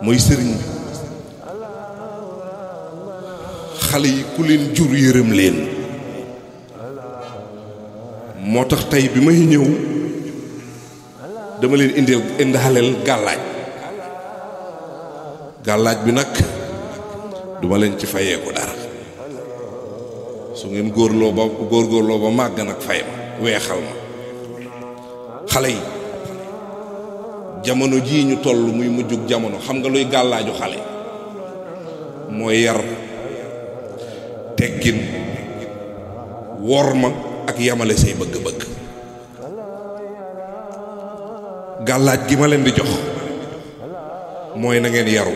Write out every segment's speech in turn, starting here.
mooy sëriñ bi. xale yi ku leen jur yërëm leen. moo tax tey bi may ñëw dama leen indaaleel gàllaaj. gàllaaj bi nag duma leen ci fayeeku dara. su ngeen góorgóorloo ba màgg nag fay ma weexal ma. xale yi jamono jii ñu toll muy mujjug jamono xam nga luy gàllaaju xale mooy yar, teggin, worma ak yamale say bëgg-bëgg. gàllaaj gi ma leen di jox mooy na ngeen yaru,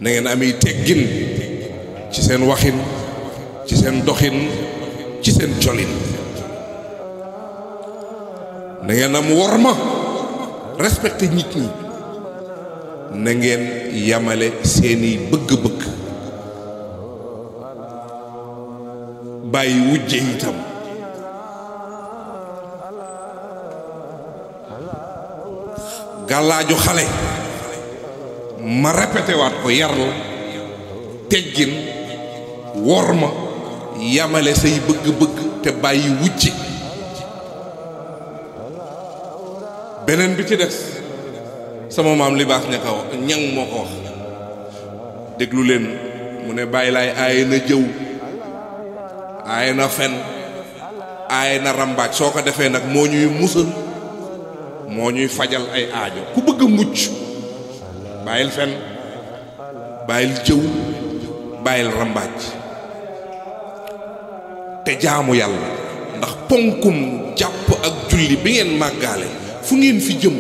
na ngeen amee teggin ci seen waxin, ci seen doxin, ci seen colin. na ngeen am worma, respecté nit ñi. na ngeen yamale seeni bëgg-bëgg, bàyyi wujje itam. gàllaaju xale ma répété waat ko: yar la, teggin, worma, yamale say bëgg-bëgg te bàyyi wujje. beneen bi ci des sama maam li baax ña ko wax, ñang moo ko wax. déglu leen mu ne bàyyi laay aaye na jëw, aaye na fen, aaye na rambaaj. soo ko defee nag moo ñuy musal, moo ñuy fajal ay aajo. ku bëgg a mucc bàyyil fen, bàyyil jëw, bàyyil rambaaj te jaamu yàlla. ndax ponkum jàpp ak julli bi ngeen màggaale fu ngeen fi jëm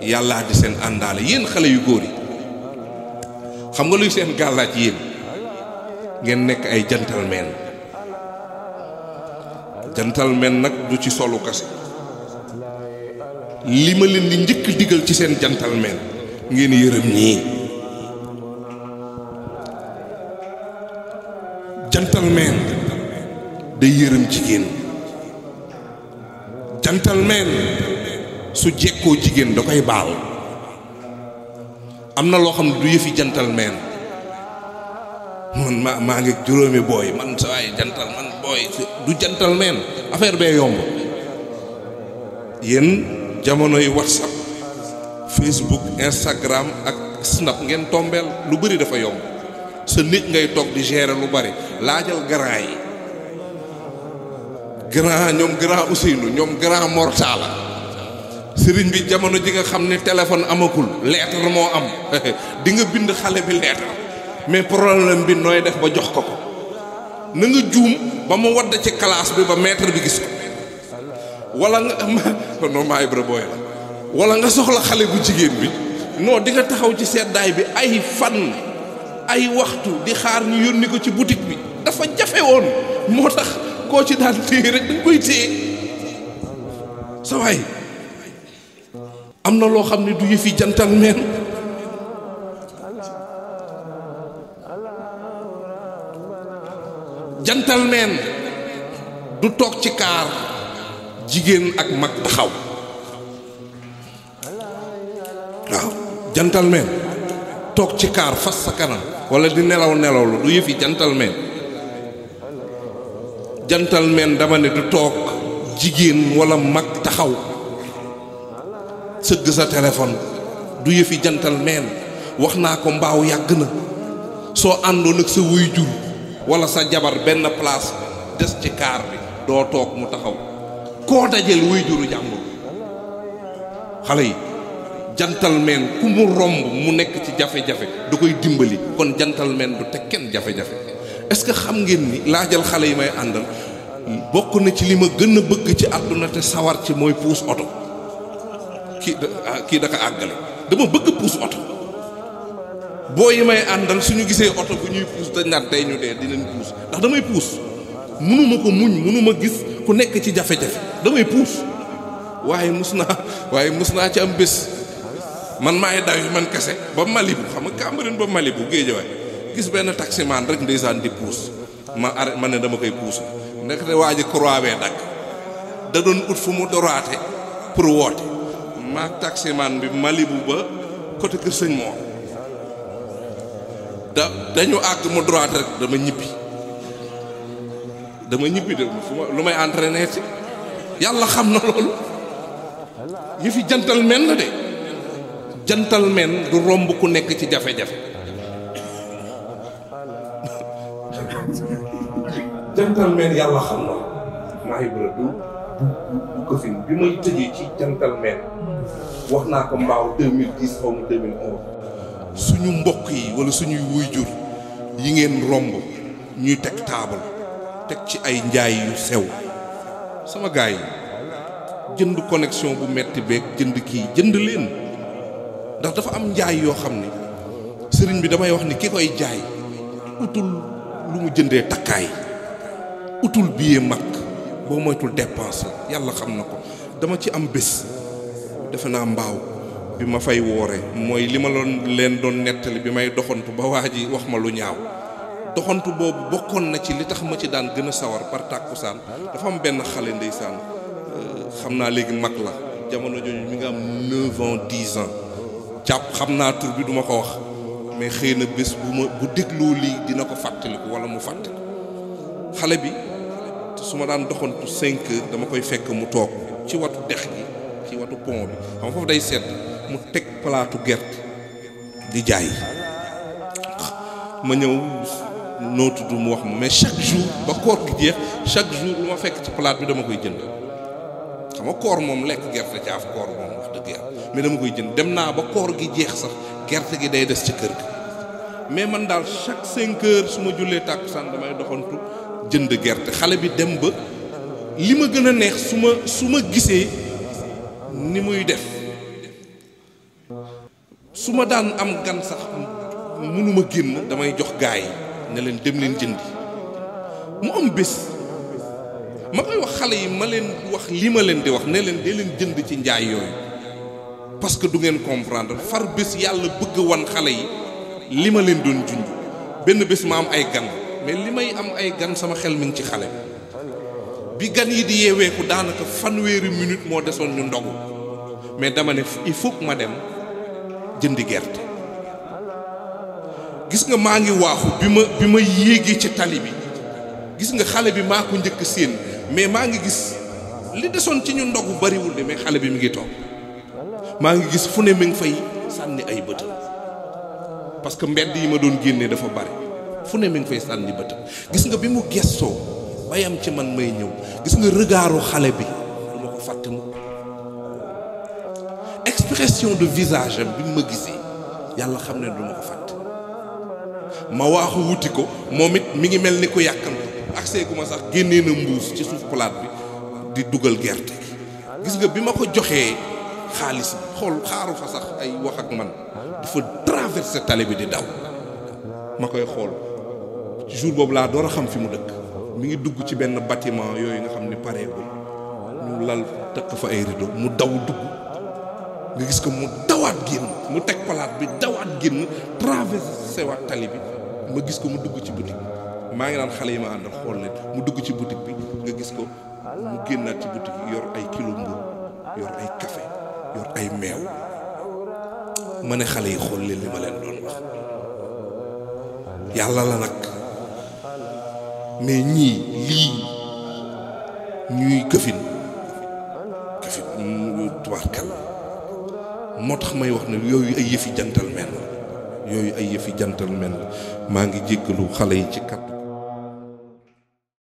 yàllaa di seen àndaale. yéen xale yu góor yi xam nga luy seen gàllaaj yéen? ngeen nekk ay gentleman. gentleman nag du ci solu kase. li ma leen di njëkk digal ci seen gentleman ngeen yërëm ñii. gentleman day yërëm jigéen. gentleman su jekkoo jigéen da koy baal. am na loo xam ne du yëfi gentleman. man maa ngi juróomi booy man sa waay gentleman booy du gentleman. affaire bee yomb. yéen jamonoy WhatsApp, Facebook, Instagram ak Snap ngeen tombeel lu bari dafa yomb. sa nit ngay toog di gérer lu bari. laajal grand yi, grand ñoom grand Ousseynou, ñoom grand Mortala. sëriñ bi jamono ji nga xam ne téléphone amagul, lettre moo am. di nga bind xale bi lettre, mais problème bi nooy def ba jox ko ko. na nga juum ba mu wadd ci classe bi ba maître bi gis ko. wala nga non maa Ibra booy la. wala nga soxla xale bu jigéen bi, non di nga taxaw ci seddaay bi ay fan, ay waxtu di xaar ñu yónni ko ci boutique bi. dafa jafe woon, moo tax koo ci daan téye rek dañ koy téye. sa waay am na loo xam ne du yëfi gentleman. gentleman du toog ci kaar jigéen ak mag taxaw. waaw gentleman toog ci kaar fas sa kanam wala di nelaw lu du yëfi gentleman. gentleman dama ne du toog jigéen wala mag taxaw sëgg sa téléphone, du yëfi gentleman. wax naa ko mbaaw yàgg na. soo àndoon ak sa waajur wala sa jabar benn place des ci kaar bi doo toog mu taxaw. koo dajeel waajuru jàmbur. xale yi gentleman ku mu romb mu nekk ci jafe-jafe da koy dimbali. kon gentleman du teg kenn jafe-jafe. est-ce que xam ngeen ni laajal xale yi may àndal bokk na ci li ma gën a bëgg ci àdduna te sawar ci mooy puus oto. kii da ko àggale. dama bëgg puus oto. boo yi may àndal suñu gisee oto bu ñuy puus dañ naan tey ñu dee dinañ puus ndax damay puus. mënuma ko muñ, mënuma gis ku nekk ci jafe-jafe, damay puus. waaye mus naa ci am bés man maay daw man kese ba Malibu, xam nga Cambérène ba Malibu Géejawaay, gis benn taximaan rek ndeysaan di puus. ma arrêté ma ne dama koy puus. nekk te waa ji croix bee dagg, da doon ut fu mu doraate pour woote. maag taximaan bi Malibu ba côté kër sëñ Mor dañu àgg mu droite rek dama ñibbi de lu may entraîner ci yàlla xam na loolu yëfi gentleman la de gentleman du romb ku nekk ci jafe-jafe gentleman yàlla xam na maay bra du ko fi bi may tëjee ci gentleman wax naa ko mbaaw 2010 xaw ma 2011 suñu mbokk yi wala suñuy waajur yi ngeen romb ñuy teg taabal teg ci ay njaay yu sew sama gaay yi jënd connexion bu metti beeg jënd kii jënd leen ndax dafa am njaay yoo xam ne sëriñ bi damay wax ni ki koy jaay utul lu mu jëndee takkaay utul billet mag boo moytul dépense yàlla xam na ko dama ci am bés defe naa mbaaw bi ma fay woore mooy li ma leen doon nettali bi may doxantu ba waa ji wax ma lu ñaaw doxantu boobu bokkoon na ci li tax ma ci daan gën a sawar par tàkkusaan dafa am benn xale ndeysaan xam naa léegi mag la jamono jooju mi nga am 9 ans 10 ans jàpp xam naa tur bi duma ko wax mais xëy na bés bu dégloo lii dina ko fàttaliku wala mu fàttaliku xale bi su ma daan doxantu 5 heures dama koy fekk mu toog ci watu dex gi ci watu pont bi xam nga foofu day sedd mu teg palaatu gerte di jaay ma ñëw noo tudd mu wax ma mais chaque jour ba koor gi jeex chaque jour lu ma fekk ci palaat bi dama koy jënd xam nga koor moom lekk gerte caaf koor moom wax dëgg yàlla mais dama koy jënd dem naa ba koor gi jeex sax gerte gi day des ci kër gi mais man daal chaque 5 heures su ma jullee tàkkusaan damay doxantu jënd gerte xale bi dem ba li ma gën a neex su ma gisee ni muy def su ma daan am gan sax mënuma génn damay jox gaa yi ne leen dem leen jëndi mu am bés ma koy wax xale yi ma leen wax li ma leen di wax ne leen dee leen jënd ci njaay yooyu parce que du ngeen comprendre far bés yàlla bëgg wan xale yi li ma leen doon junj benn bés ma am ay gan mais li may am ay gan sama xel mi ngi ci xale bi gan yi di yeeweeku daanaka fanweeri minute moo desoon ñu ndogu mais dama ne il faut que ma dem jëndi gerte gis nga maa ngi waaxu bi ma yéegee ci tali bi gis nga xale bi maa ko njëkk séen mais maa ngi gis li desoon ci ñu ndogu bariwul de mais xale bi mi ngi toog maa ngi gis fu ne mi ngi fay sànni ay bëtam parce que mbedd yi ma doon génnee dafa bari fu ne mi ngi fay sànni bëtam gis nga bi mu gestoo bayam ci man may ñëw gis nga regaaru xale bi du ma ko fàtte mu expression de visage am bi ma gisee yàlla xam ne du ma ko fàtte ma waaxu wuti ko moom it mi ngi mel ni ko yàkkamte accès gu ma sax génnee na mbuus ci suuf palaat bi di dugal gerte gis nga bi ma ko joxee xaalis bi xool xaaru fa sax ay wax ak man dafa traversé tali bi di daw ma koy xool jour boobu laa door a xam fi mu dëkk mi ngi dugg ci benn bâtiment yooyu nga xam ni pareegul ñu lal tëkk fa ay rideau mu daw dugg nga gis ko mu dawaat génn mu teg palaat bi dawaat génn traversé waat tali bi ma gis ko mu dugg ci boutique maa ngi naan xale yi ma àndal xool leen mu dugg ci boutique bi nga gis ko mu génnaat ci boutique yi yor ay kilo mburu yor ay café yor ay meew ma ne xale yi xool leen li ma leen doon wax yàlla la nag mais ñii lii ñuy këfin tubaarkal moo tax may wax ne yooyu ay yëfi gentleman la maa ngi jéggalu xale yi ci kat